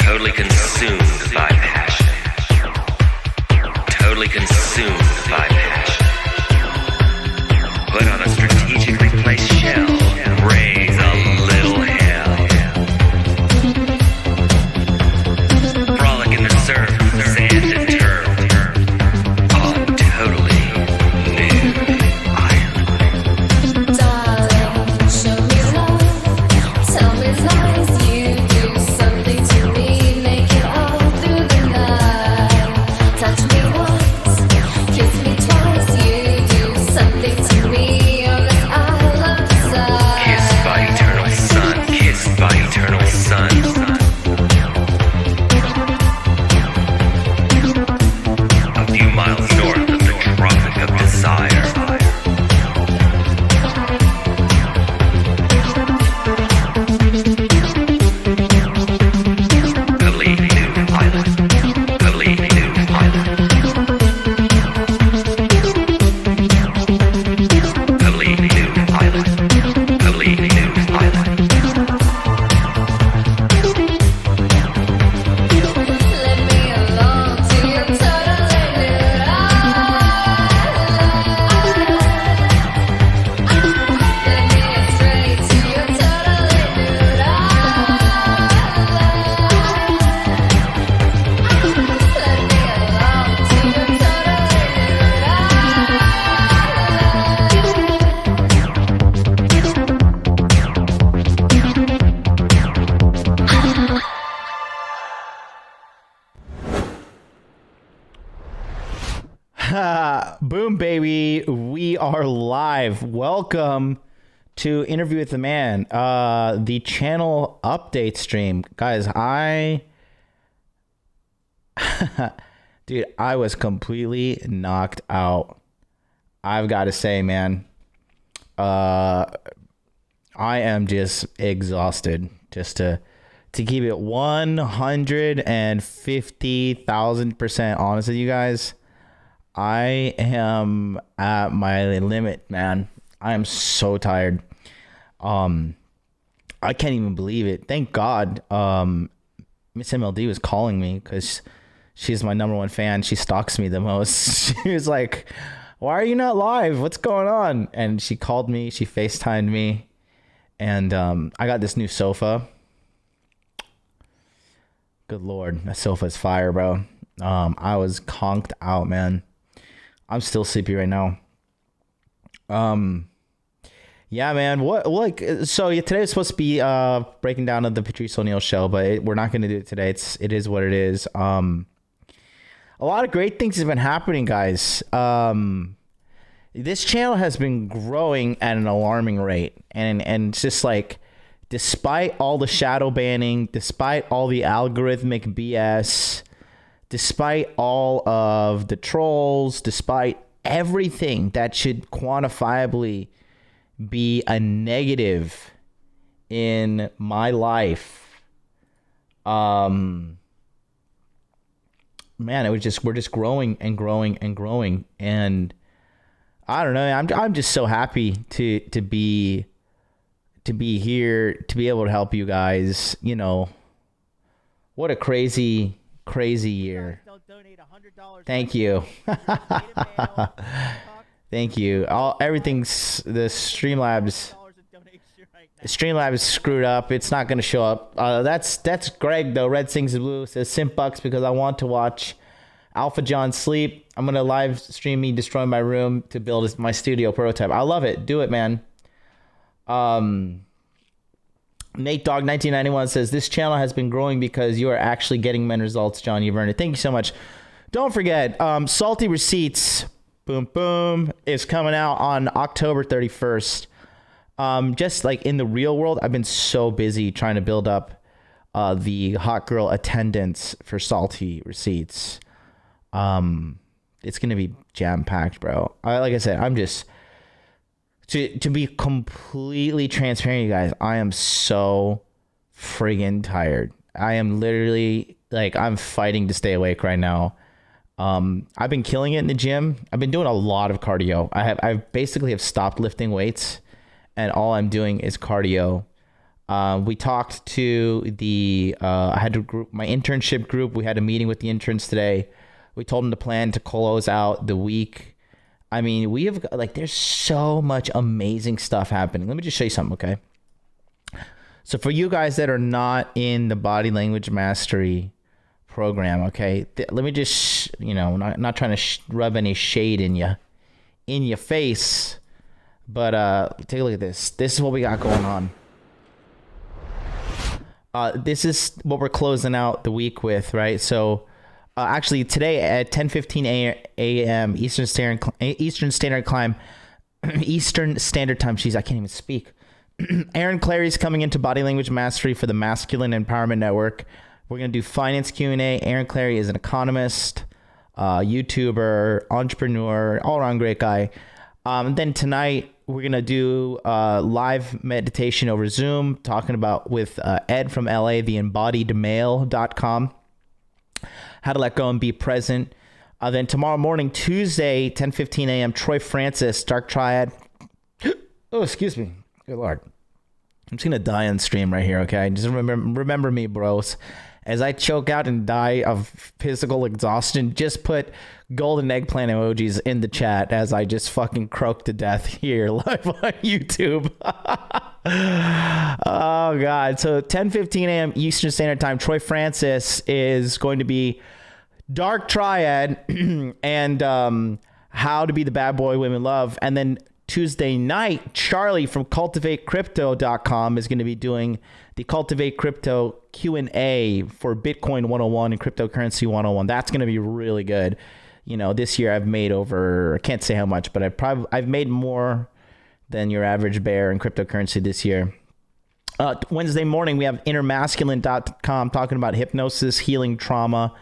Totally consumed by passion. Totally consumed by passion. Put on a strategically placed shell. Raise a little hell. Frolic in the surf, sand and turf. On totally new island. Darling, show me love. Tell me lies. You do something to me. Make it all through the night. Touch me once, kiss me twice. You do something to me. Or else I'll love decide. Kissed by eternal sun. Kissed by eternal sun. A few miles north of the Tropic of Desire. Totally new island. Totally new island. Totally new island. Totally new island. Let me along to your totally new island. Let me astray to your totally new island. Let me along to your totally Boom, baby. We are live. Welcome to Interview with the Man, the channel update stream. Guys, dude, I was completely knocked out. I've got to say, man, I am just exhausted. Just to keep it 150,000% honest with you guys. I am at my limit, man. I am so tired. I can't even believe it. Thank God Miss MLD was calling me because she's my number one fan. She stalks me the most. She was like, why are you not live? What's going on? And she called me. She FaceTimed me. And I got this new sofa. Good Lord. That sofa's fire, bro. I was conked out, man. I'm still sleepy right now. Yeah, man. So today is supposed to be breaking down of the Patrice O'Neal show, but we're not going to do it today. It is what it is. A lot of great things have been happening, guys. This channel has been growing at an alarming rate, and it's just like, despite all the shadow banning, despite all the algorithmic BS, despite all of the trolls, despite everything that should quantifiably be a negative in my life, man, we're just growing and growing and growing, and I don't know. I'm just so happy to be here, to be able to help you guys. You know, what a crazy year. Thank you. Thank you. Everything's the Streamlabs screwed up. It's not going to show up. That's Greg though. Red Sings Blue says simp bucks because I want to watch Alpha John sleep. I'm going to live stream me destroying my room to build my studio prototype. I love it. Do it, man. Nate Dog 1991 says this channel has been growing because you are actually getting men results. John, you've earned it. Thank you so much. Don't forget, Salty Receipts, boom boom, is coming out on October 31st. Just like in the real world, I've been so busy trying to build up the hot girl attendance for Salty Receipts. It's gonna be jam packed, bro. Like I said, I'm just to be completely transparent, you guys. I am so friggin' tired. I am literally like, I'm fighting to stay awake right now. I've been killing it in the gym. I've been doing a lot of cardio. I basically have stopped lifting weights, and all I'm doing is cardio. We talked to I had my internship group. We had a meeting with the interns today. We told them to plan to close out the week. I mean, we have there's so much amazing stuff happening. Let me just show you something, okay? So for you guys that are not in the body language mastery program, okay, let me just, not trying to rub any shade in your face, but take a look at this. This is what we got going on. This is what we're closing out the week with, right? So actually today at 10:15 a.m. Eastern Standard Time. Jeez, I can't even speak. Aaron Clary's coming into Body Language Mastery for the Masculine Empowerment Network. We're going to do finance Q&A. Aaron Clary is an economist, YouTuber, entrepreneur, all-around great guy. Then tonight, we're going to do live meditation over Zoom, talking about with Ed from LA, theembodiedmale.com, how to let go and be present. Then tomorrow morning, Tuesday, 10:15 a.m., Troy Francis, Dark Triad. Oh, excuse me. Good Lord. I'm just going to die on stream right here, okay? Just remember me, bros. As I choke out and die of physical exhaustion, just put golden eggplant emojis in the chat as I just fucking croak to death here live on YouTube. Oh, God. So 10:15 a.m. Eastern Standard Time, Troy Francis is going to be Dark Triad and how to be the bad boy women love. And then Tuesday night, Charlie from cultivatecrypto.com is going to be doing the Cultivate Crypto Q&A for Bitcoin 101 and Cryptocurrency 101. That's going to be really good. This year I've made over, I can't say how much, but I've made more than your average bear in cryptocurrency this year. Wednesday morning, we have innermasculine.com talking about hypnosis, healing trauma,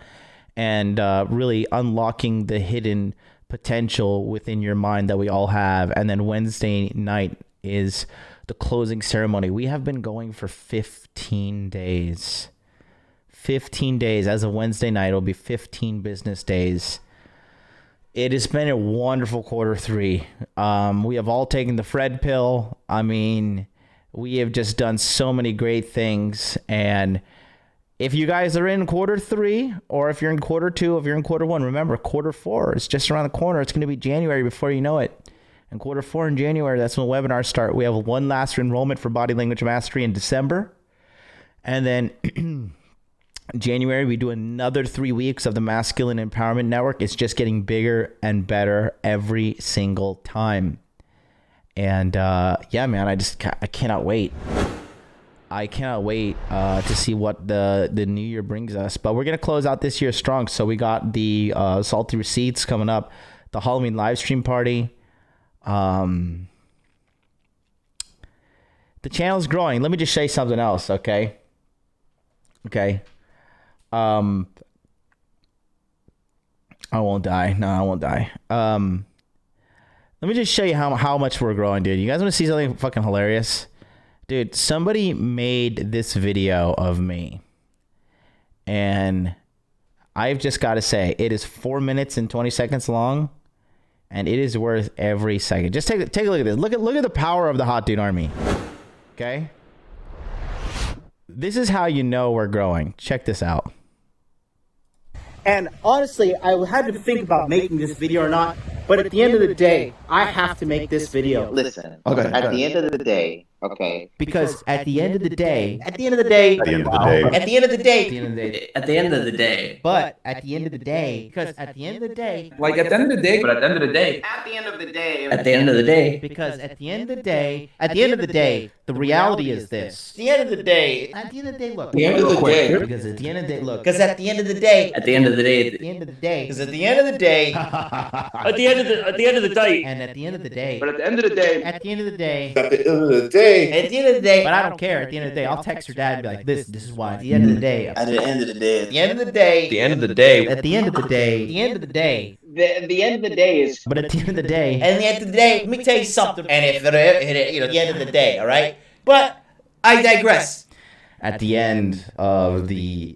and really unlocking the hidden potential within your mind that we all have. And then Wednesday night is the closing ceremony. We have been going for 15 days. 15 days. As of Wednesday night, it'll be 15 business days. It has been a wonderful quarter three. We have all taken the Fred pill. I mean, we have just done so many great things. And if you guys are in quarter three, or if you're in quarter two, if you're in quarter one, remember, quarter four is just around the corner. It's going to be January before you know it. And quarter four in January, that's when webinars start. We have one last enrollment for Body Language Mastery in December. And then January, we do another 3 weeks of the Masculine Empowerment Network. It's just getting bigger and better every single time. And yeah, man, I cannot wait. I cannot wait to see what the new year brings us. But we're going to close out this year strong. So we got the Salty Receipts coming up, the Halloween live stream party. The channel's growing. Let me just say something else, okay? Okay. I won't die. No, I won't die. Let me just show you how much we're growing, dude. You guys want to see something fucking hilarious? Dude, somebody made this video of me, and I've just got to say, it is 4 minutes and 20 seconds long, and it is worth every second. Just take a look at this. Look at the power of the Hot Dude Army. Okay? This is how you know we're growing. Check this out. And honestly, I had to think about making this video or not, but at the end of the day, I have to make this video. Listen, Okay. at the end of the day, okay, Because at the end of the day, at the end of the day, At the end of the day. at the end of the day, At the end of the day. but at the end of the day, because at the end of the day, Like at the end of the day, but at the end of the day. at the end of the day, At the end of the day. because at the end of the day, at the end of the day, the reality is this. at the end of the day, At the end of the day, look. The end of the day. Because at the end of the day, look. because at the end of the day, At the end of the day. At the end of the day, because at the end of the day, At the end of the day. and at the end of the day, but at the end of the day, at the end of the day, At the end of the day. at the end of the day, but I don't care. At the end of the day, I'll text your dad and be like, this is why. At the end of the day, at the end of the day, at the end of the day, The end of the day. at the end of the day, at the end of the day, the end of the day is. but at the end of the day, And at the end of the day, let me tell you something. And if the end of the day, all right. But I digress. At the end of the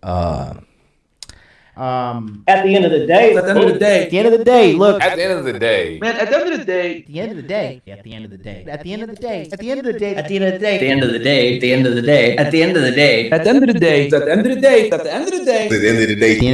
At the end of the day, At the end of the day. at the end of the day, look. At the end of the day. Man, at the end of the day. At the end of the day. At the end of the day. At the end of the day. At the end of the day. At the end of the day, At the end of the day. At the end of the day. At the end of the day. At the end of the day. At the end of the day.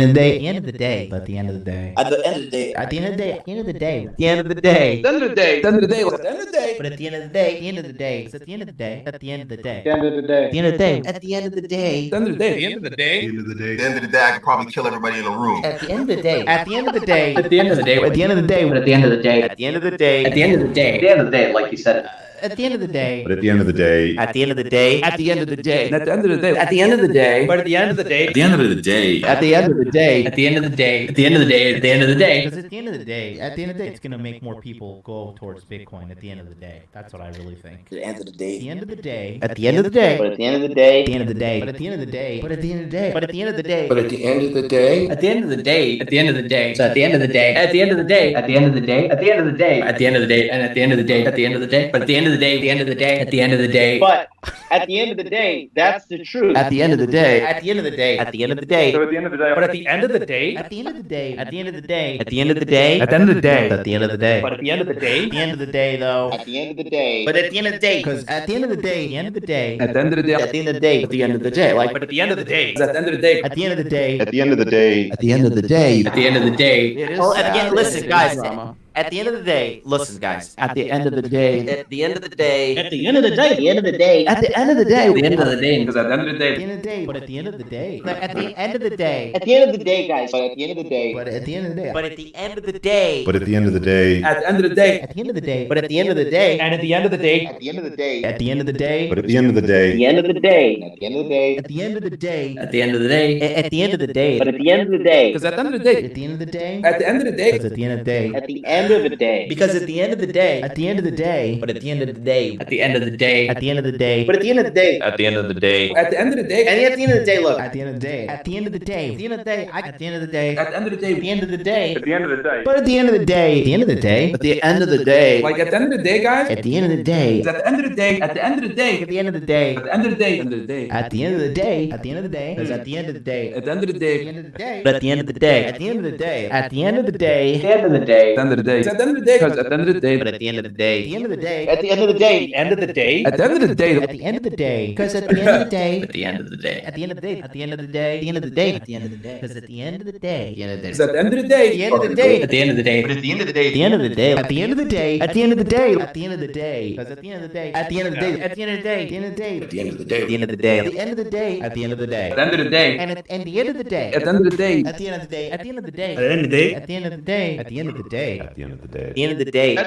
At the end of the day. At the end of the day. At the end of the day. At the end of the day. At the end of the day. at the end of the day, At the end of the day. At the end of the day. at the end of the day, At the end of the day. At the end of the day. At the end of the day. but at the end of the day, At the end of the day. It's at the end of the day. At the end of the day. At the end of the day. At the end of the day. at the end of the day, At the end of the day. At the end of the day. At the end of the day, I could probably kill everybody in the room. at the end of the day, At the end of the day. At the end of the day. At the end of the day. But at the end of the day. at the end of the day, At the end of the day. At the end of the day, like you said. At the end of the day. But at the end of the day. at the end of the day, At the end of the day. At the end of the day. At the end of the day. but at the end of the day, At the end of the day. At the end of the day. At the end of the day. At the end of the day. At the end of the day. Because at the end of the day, it's going to make more people go towards Bitcoin at the end of the day. That's what I really think. at the end of the At day, the end of the day. at the end of the day, but at the end of the day, At the end of the day. But at the end of the day. But at the end of the day. But at the end of the day. But at the end of the day. At the end of the day. At the end of the day. So at the end of the day. At the end of the day. At the end of the day. At the end of the day. At the end of the day. And at the end of the day. At the end of the day. But at the end of the day. At the end of the day. At the end of the day. but at the end of the day, that's the truth. At the end of the day. At the end of the day, at the end of the day, So at the end of the day. But at the end of the day. At the end of the day. At the end of the day. at the end of the day, At the end of the day. At the end of the day. But at the end of the day. At the end of the day, though. at the end of the day, but at the end of the day, Because at the end of the day. At the end of the day. At the end of the day. at the end of the day, At the end of the day. Like. But at the end of the day. At the end of the day. At the end of the day. At the end of the day. At the end of the day. At the end of the day. It is Oh, at the end, sad. listen, It is guys. drama. At the end of the day, listen, guys. At the end of the day. At the end of the day, At the end of the day. at the end of the day, At the end of the day. At the end of the day. Because at the end of the At the day. end of the day. But at the end of the day. Like, at the end of the day. at the end of the day, guys. But at the end of the day, But at the end of the day. but at the end of the day, But at the end of the day. At the end of the day. At the end of the day. but at the end of the day, And at the end of the day. at the end of the day, At the end of the day. But at the end of the day. the end of the day, at the end of the day, At the end of the day. At the end of the day. At the end of the day. but at the end of the day, Because at the end of the day. At the end of the day. At the end of the day. Because at the end of the day. at the end of the day, because at the end of the day, At the end of the day. but at the end of the day, At the end of the day. At the end of the day. but at the end of the day, At the end of the day. At the end of the day. and at the end of the day, look, At the end of the day. At the end of the day. At the end of the day. At the end of the day. At the end of the day. At the end of the day. At the end of the day. But at the end of the day. At the end of the day. At the end of the day. Like at the end of the day, guys. At the end of the day. At the end of the day. At the end of the day. At the end of the day. At the end of the day. End of the day. At the end of the day. At the end of the day. Because at the end of the day. At the end of the At the day. end of the day. but at the end of the day, At the end of the day. At the end of the day. at the end of the day, At the end of the day. At the end of the day. Because at the end of the day. but at the end of the day, At the end of the day. at the end of the day, End of the day. At the end of the day. At the end of the day. Because at the end of the day. At the end of the day. At the end of the day. At the end of the day. At the end of the day. At the end of the day. Because at the end of the day. At the end of the Because day. at the end of the day. At the end of the day. At the end of the day. But at the end of the day. At the end of the day. At the end of the day. At the end of the day. At the end of the day. Because at the end of the day. At the end of the day. At the end of the day. At the end of the day. At the end of the day. at the end of the day, At the end of the day. At the end of the day. At the end of the day. And at the end of the day. At the end of the day. At the end of the day. At the end of the day. At the end of the day. At the end of the day. At the end of the day. At the end of the day. at the end of the day, At the end of the day. At the end of the day. At the end of the At the day. end of the day.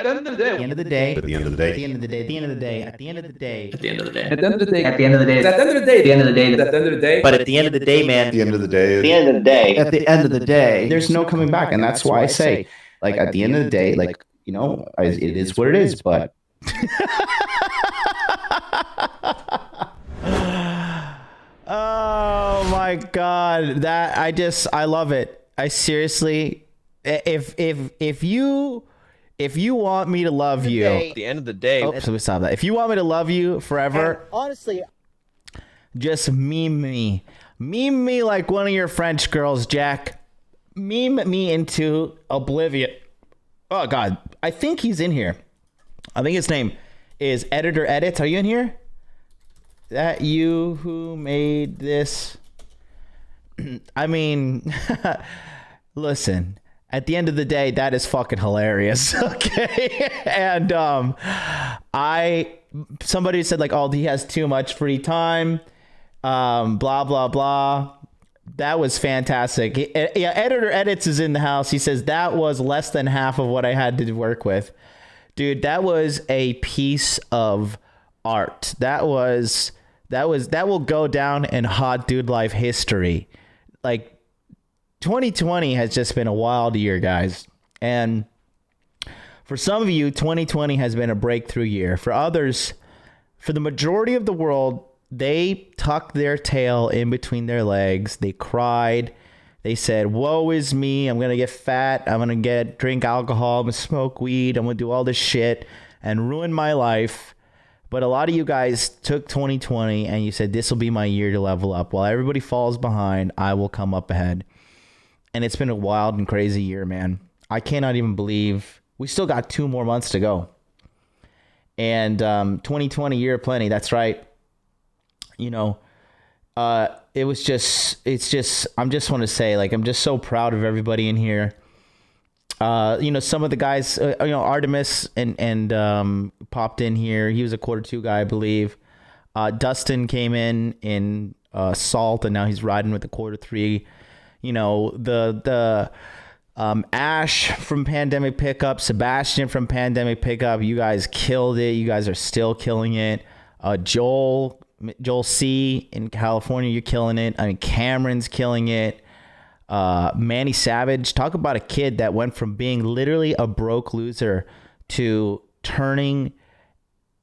At the end of the day. At the end of the day. At the end of the day. At the end of the day. At the end of the day. At the end of the day. At the end of the day. At the end of the day. but at the end of the day, man, At the end of the day. at the end of the day, At the end of the day, there's no coming back, and that's why I say, like, at the end of the day, like, you know, it is what it is. But oh my god, that I love it. I seriously, if you want me to love you, At the end of the day, oh, so we stop that. If you want me to love you forever, Honestly, just meme me like one of your French girls, Jack. Meme me into oblivion. Oh god, I think he's in here. I think his name is Editor Edits. Are you in here? That you who made this? I mean, listen. At the end of the day, that is fucking hilarious. Okay, and somebody said like, oh, he has too much free time. Blah blah blah. That was fantastic. Yeah, Editor Edits is in the house. He says that was less than half of what I had to work with. Dude, that was a piece of art. That will go down in hot dude life history. Like 2020 has just been a wild year, guys. And for some of you, 2020 has been a breakthrough year. For others, for the majority of the world, they tucked their tail in between their legs. They cried. They said, woe is me. I'm going to get fat. I'm going to drink alcohol. I'm going to smoke weed. I'm going to do all this shit and ruin my life. But a lot of you guys took 2020 and you said, this will be my year to level up. While everybody falls behind, I will come up ahead. And it's been a wild and crazy year, man. I cannot even believe we still got 2 more months to go. And 2020, year of plenty. That's right. You know, I just want to say, like, I'm just so proud of everybody in here. You know, some of the guys, you know, Artemis and popped in here. He was a quarter 2 guy, I believe. Dustin came in Salt, and now he's riding with the quarter 3. You know, the Ash from Pandemic Pickup, Sebastian from Pandemic Pickup, you guys killed it. You guys are still killing it. Joel C in California, you're killing it. I mean, Cameron's killing it. Manny Savage, talk about a kid that went from being literally a broke loser to turning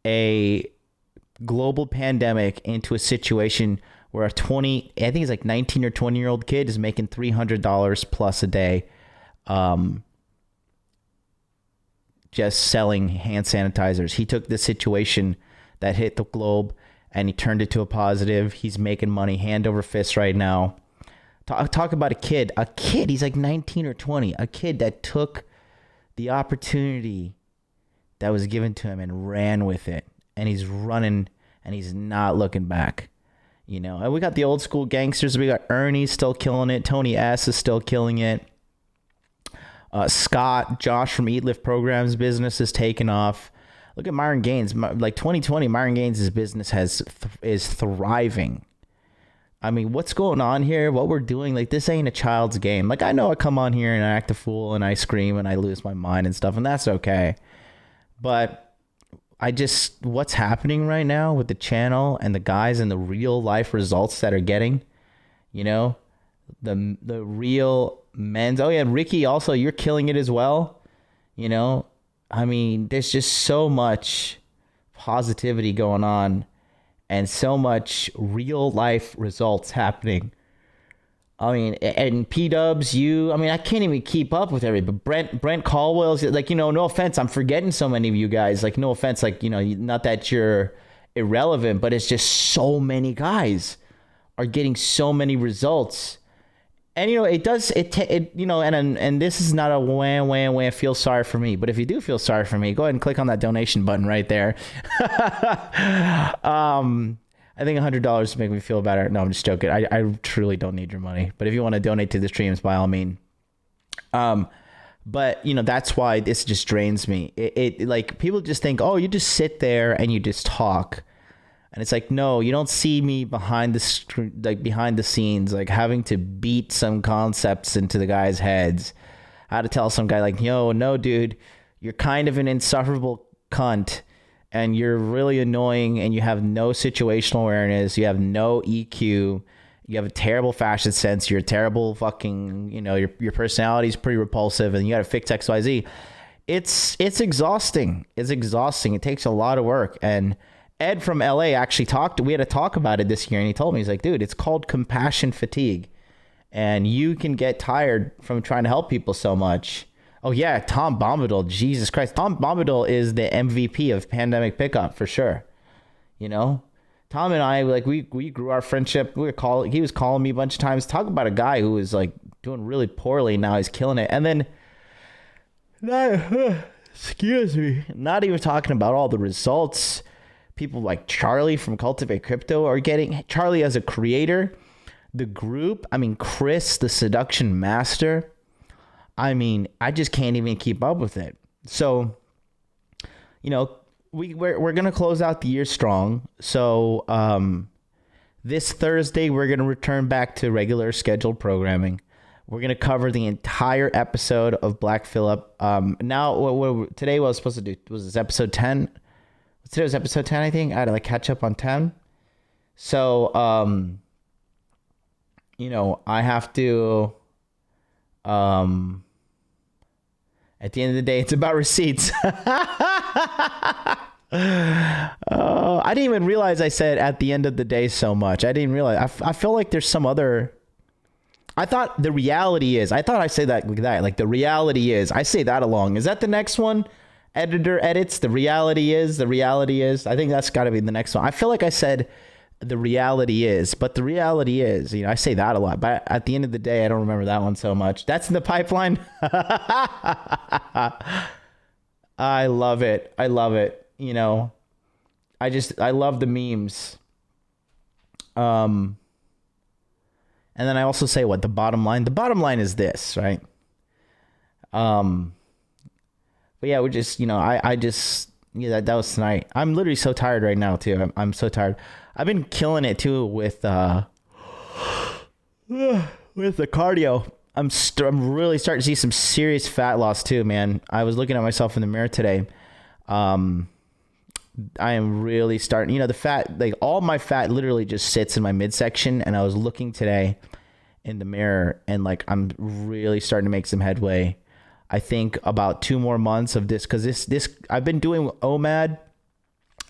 a global pandemic into a situation where I think it's like 19 or 20-year-old kid is making $300 plus a day, just selling hand sanitizers. He took the situation that hit the globe and he turned it to a positive. He's making money hand over fist right now. Talk about a kid, he's like 19 or 20, a kid that took the opportunity that was given to him and ran with it. And he's running and he's not looking back. You know, and we got the old school gangsters. We got Ernie still killing it. Tony S is still killing it. Scott, Josh from Eat Lift Programs business is taking off. Look at Myron Gaines. Like 2020, Myron Gaines' business is thriving. I mean, what's going on here? What we're doing, like, this ain't a child's game. Like, I know I come on here and I act a fool and I scream and I lose my mind and stuff, and that's okay. But what's happening right now with the channel and the guys and the real life results that are getting, you know, the real men's. Oh yeah, Ricky, also, you're killing it as well. You know, I mean, there's just so much positivity going on and so much real life results happening. I mean, and P-Dubs, I can't even keep up with everybody. But Brent Caldwell's, like, you know, no offense, I'm forgetting so many of you guys. Like, no offense, like, you know, not that you're irrelevant, but it's just so many guys are getting so many results. And, you know, you know, and this is not a wham, feel sorry for me. But if you do feel sorry for me, go ahead and click on that donation button right there. I think $100 to make me feel better. No, I'm just joking. I truly don't need your money. But if you want to donate to the streams, by all means. But, you know, that's why this just drains me. It like, people just think, oh, you just sit there and you just talk. And it's like, no, you don't see me behind the scenes, like having to beat some concepts into the guys' heads. How to tell some guy like, yo, no, dude, you're kind of an insufferable cunt. And you're really annoying, and you have no situational awareness. You have no EQ. You have a terrible fashion sense. You're a terrible fucking, you know, your personality is pretty repulsive, and you got to fix XYZ. It's exhausting. It's exhausting. It takes a lot of work. And Ed from LA actually we had a talk about it this year, and he told me, he's like, dude, it's called compassion fatigue. And you can get tired from trying to help people so much. Oh, yeah, Tom Bombadil. Jesus Christ. Tom Bombadil is the MVP of Pandemic Pickup, for sure. You know? Tom and I, like, we grew our friendship. He was calling me a bunch of times. Talk about a guy who was, like, doing really poorly. Now he's killing it. And then, excuse me, not even talking about all the results. People like Charlie from Cultivate Crypto are getting. Charlie as a creator. The group. I mean, Chris, the seduction master. I mean, I just can't even keep up with it. So, you know, we're going to close out the year strong. So, this Thursday, we're going to return back to regular scheduled programming. We're going to cover the entire episode of Black Phillip. Now, today what I was supposed to do, was this episode 10? Today was episode 10, I think. I had to, like, catch up on 10. So, you know, I have to... at the end of the day, it's about receipts. I didn't even realize I said at the end of the day so much. I didn't realize. I feel like there's some other. I thought the reality is. I thought I say that like that. Like the reality is. I say that along. Is that the next one? Editor edits. The reality is. The reality is. I think that's got to be the next one. I feel like I said the reality is, I say that a lot, but at the end of the day, I don't remember that one so much. That's in the pipeline. I love it. I love the memes. And then I also say the bottom line is this, right? But yeah, we're just, that was tonight. I'm literally so tired right now too. I'm so tired. I've been killing it too with the cardio. I'm really starting to see some serious fat loss too, man. I was looking at myself in the mirror today. I am really starting, the fat, like all my fat literally just sits in my midsection. And I was looking today in the mirror and like, I'm really starting to make some headway. I think about 2 more months of this, cause this I've been doing OMAD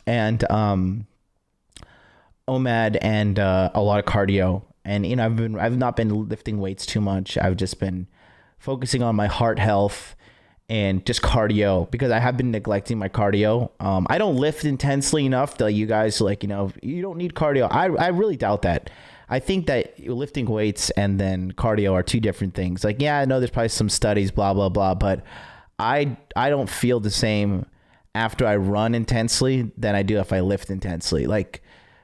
and a lot of cardio. And, I've not been lifting weights too much. I've just been focusing on my heart health and just cardio because I have been neglecting my cardio. I don't lift intensely enough that you guys you don't need cardio. I really doubt that. I think that lifting weights and then cardio are 2 different things. Like, yeah, I know there's probably some studies, blah, blah, blah, but I don't feel the same after I run intensely than I do if I lift intensely. Like,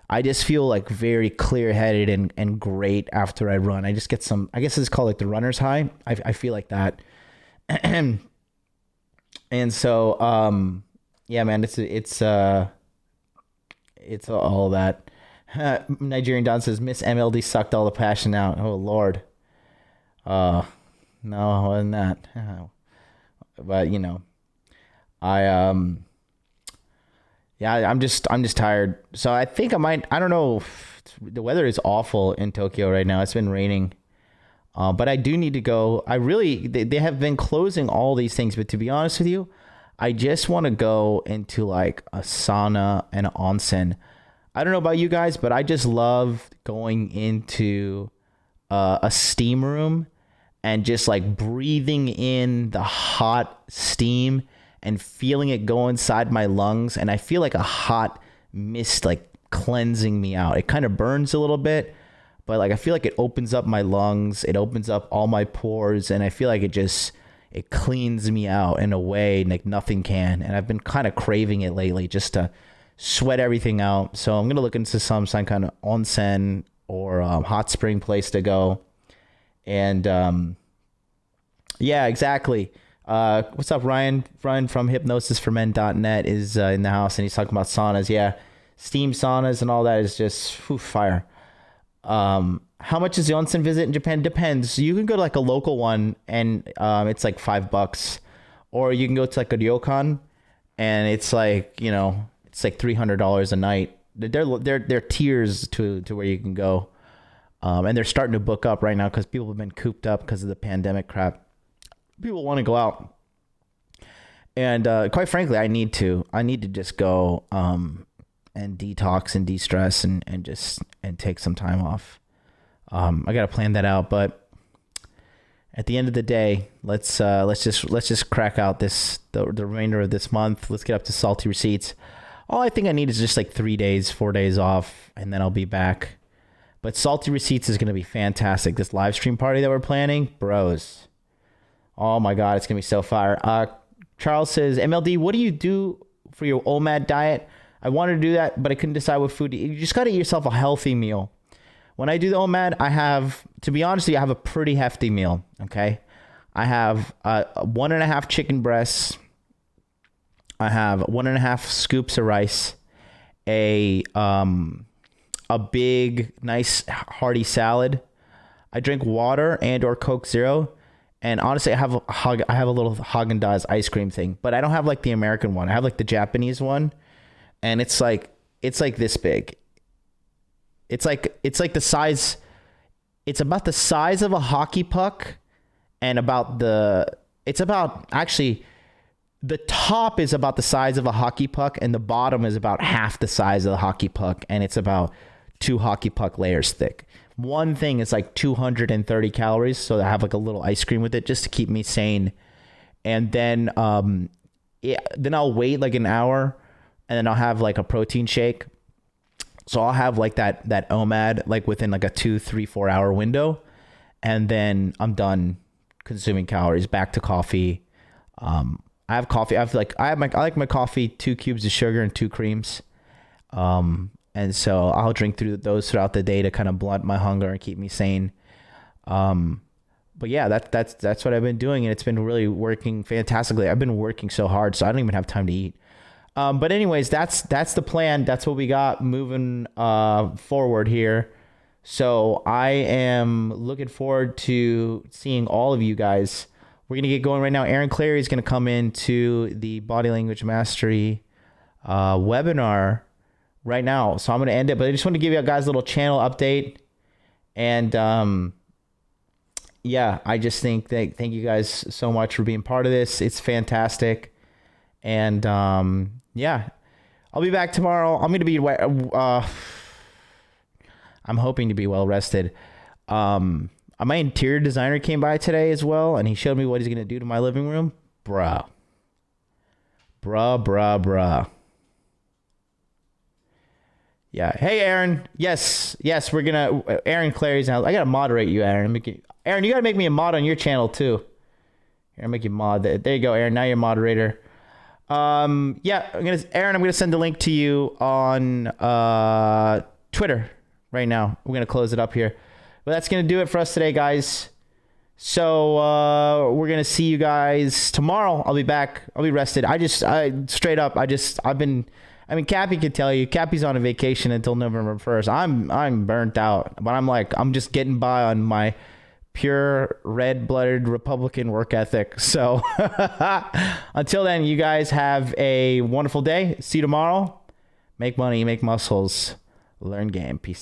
I just feel like very clear headed and great after I run. I just get I guess it's called like the runner's high. I feel like that. And so, yeah, man, it's all that. Nigerian Don says, Miss MLD sucked all the passion out. Oh Lord. No, it wasn't that. But yeah, I'm just tired. So I think I don't know. The weather is awful in Tokyo right now. It's been raining. But I do need to go. They have been closing all these things. But to be honest with you, I just want to go into like a sauna and an onsen. I don't know about you guys, but I just love going into a steam room and just like breathing in the hot steam and feeling it go inside my lungs. And I feel like a hot mist like cleansing me out. It kind of burns a little bit, but like I feel like it opens up my lungs. It opens up all my pores. And I feel like it cleans me out in a way like nothing can. And I've been kind of craving it lately just to sweat everything out. So I'm going to look into some kind of onsen or hot spring place to go. And yeah, exactly. What's up, Ryan? Ryan from hypnosisformen.net is in the house, and he's talking about saunas. Yeah, steam saunas and all that is just fire. How much is the onsen visit in Japan? Depends. You can go to like a local one, and it's like $5, or you can go to like a ryokan, and it's like it's like $300 a night. They're tiers to where you can go, and they're starting to book up right now because people have been cooped up because of the pandemic crap. People want to go out, and quite frankly, I need to just go and detox and de-stress and take some time off. I got to plan that out, but at the end of the day, let's just crack out the remainder of this month. Let's get up to salty receipts. All I think I need is just like 4 days off, and then I'll be back. But salty receipts is going to be fantastic. This live stream party that we're planning, bros. Oh my God, it's going to be so fire. Charles says, MLD, what do you do for your OMAD diet? I wanted to do that, but I couldn't decide what food to eat. You just got to eat yourself a healthy meal. When I do the OMAD, to be honest with you, I have a pretty hefty meal, okay? I have 1.5 chicken breasts. I have 1.5 scoops of rice, a big, nice, hearty salad. I drink water and or Coke Zero. And honestly, I have a little Haagen-Dazs ice cream thing, but I don't have like the American one. I have like the Japanese one, and it's like this big. It's like the size. It's about the size of a hockey puck, and actually, the top is about the size of a hockey puck, and the bottom is about half the size of the hockey puck, and it's about 2 hockey puck layers thick. One thing is like 230 calories, so I have like a little ice cream with it just to keep me sane. And then then I'll wait like an hour, and then I'll have like a protein shake. So I'll have like that OMAD like within like a 2, 3, 4 hour window, and then I'm done consuming calories. Back to coffee. I have coffee. I like my coffee 2 cubes of sugar and 2 creams. And so I'll drink through those throughout the day to kind of blunt my hunger and keep me sane. But yeah, that's what I've been doing, and it's been really working fantastically. I've been working so hard, so I don't even have time to eat. But anyways, that's the plan. That's what we got moving forward here. So I am looking forward to seeing all of you guys. We're gonna get going right now. Aaron Clary is gonna come into the Body Language Mastery webinar right now. So I'm gonna end it, but I just want to give you guys a little channel update. And yeah, I just think that thank you guys so much for being part of this. It's fantastic. And yeah, I'll be back tomorrow. I'm gonna be I'm hoping to be well rested. My interior designer came by today as well, and he showed me what he's gonna do to my living room. Bruh. Yeah. Hey, Aaron. Yes, we're gonna. Aaron Clary's now. I gotta moderate you, Aaron. Aaron, you gotta make me a mod on your channel too. Here, I'll make you mod. There you go, Aaron. Now you're a moderator. Yeah, Aaron, I'm gonna send the link to you on Twitter right now. We're gonna close it up here, but that's gonna do it for us today, guys. So we're gonna see you guys tomorrow. I'll be back. I'll be rested. I mean, Cappy could tell you. Cappy's on a vacation until November 1st. I'm burnt out, but I'm just getting by on my pure red-blooded Republican work ethic. So until then, you guys have a wonderful day. See you tomorrow. Make money, make muscles, learn game. Peace out.